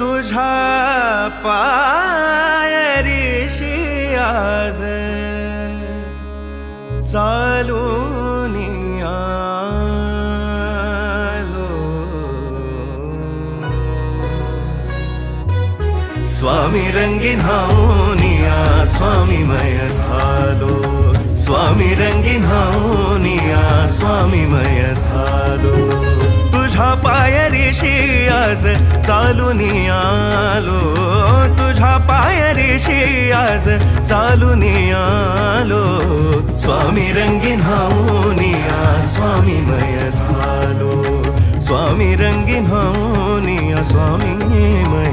तुझ्या पायरीशी आज चालून आलो. स्वामी रंगीन हाऊनिया स्वामीमय झालो. स्वामी रंगीन हाऊनिया स्वामीमय झालो. तुझ्या पायरीशी आज चालून आलो. तुझ्या पायरीशी आज चालून आलो. स्वामी रंगीन हाऊनिया स्वामीमय झालो. स्वामी रंगीन हाऊनिया स्वामीमय